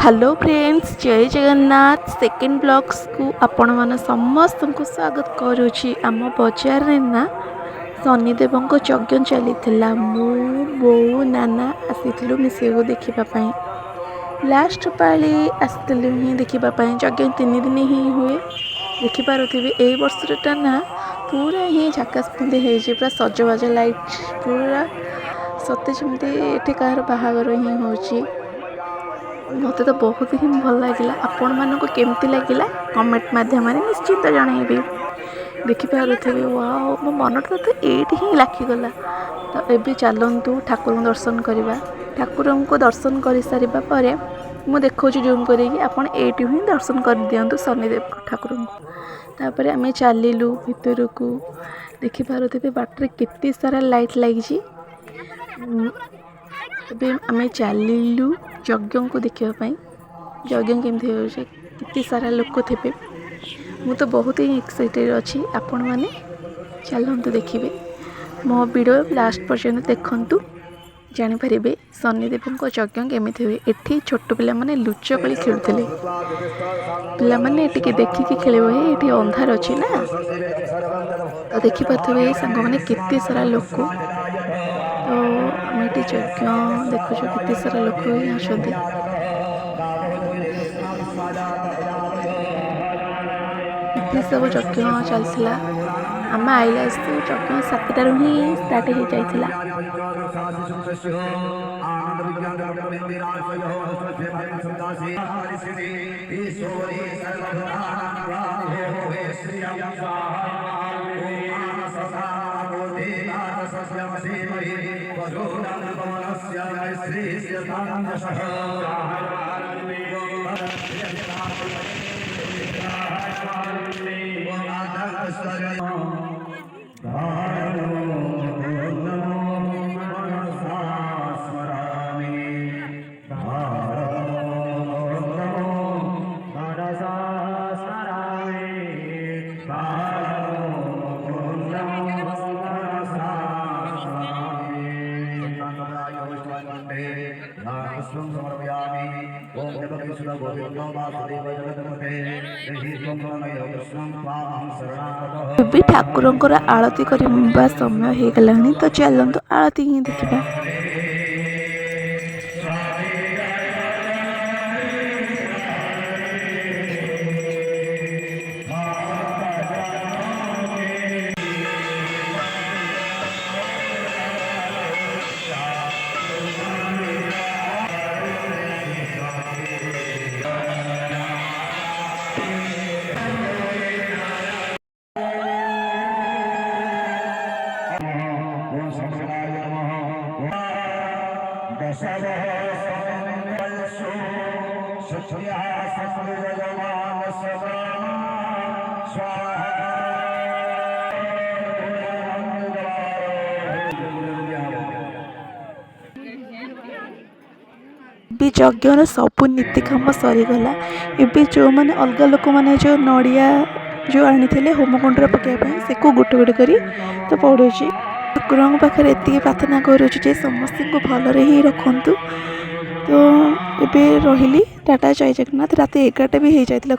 Hello friends, जय Jagannath second blogs को आपण मन समस्त को स्वागत करुच्ची। आम बजार ना शनिदेव यज्ञ चली मु बो नाना आसी मिसेको देखापी लास्ट पाली आसलु ही देखापी। यज्ञ 3 दिन ही हुए देखिपे। ए वर्षटा ना पूरा ही झाकास पिंधे पूरा सजबाज लाइट पूरा सते जमी कह बाहागर ही हो। मत तो बहुत ही भल लगे। आपण मानक केमती लगे कमेंट माध्यम निश्चित जनइबी। देखिपे वाओ मो मन तो ये ही लाखिगला। तो ये चलतु ठाकुर दर्शन करवा। ठाकुर को दर्शन कर सारा पर मु देखा जूम कर एटू ही दर्शन कर दिंतु शनिदेव ठाकुर को। तापर आम चलू भीतर को देखिपे बाटर केते सारा लाइट लगी। आम चलू यज्ञ को देखापी। यज्ञ केमती होते सारा लोक थे। मु तो बहुत ही एक्साइटेड अच्छी। आपण मैंने चलतु देखिए मो वीडियो लास्ट पर्यंत देखु जानीपर शनिदेव यज्ञ केमी हुए। एठी छोट पिला माने लुचकली खेलुले। पिला माने टिके देखिकी खेलिबो। ये अंधार अच्छी ना तो देखिपे सांग मैंने केते सारा लोक। तो आम ये यज्ञ देखु केते सारा लोक ही अच्छा। सब यज्ञ चलता आम आइला यज्ञ 7टार ही स्टार्ट हो जाता। भी ठाकुर आरती करवा समय हो गला। तो चलतु आरती ही देखा। भी यज्ञर सबू नीतिकाम सरीगला। एवं जो मैंने अलग लोक मैंने जो नड़िया जो आनी होमकुंड पकाइए से को गोटे गोटे कर तो पड़ू। ठाकुर पाखे ये प्रार्थना करुचे समस्त को भलरे ही रखु। तो ये रही टाटा जय जगन्नाथ। रात 11टा भी हो जाता।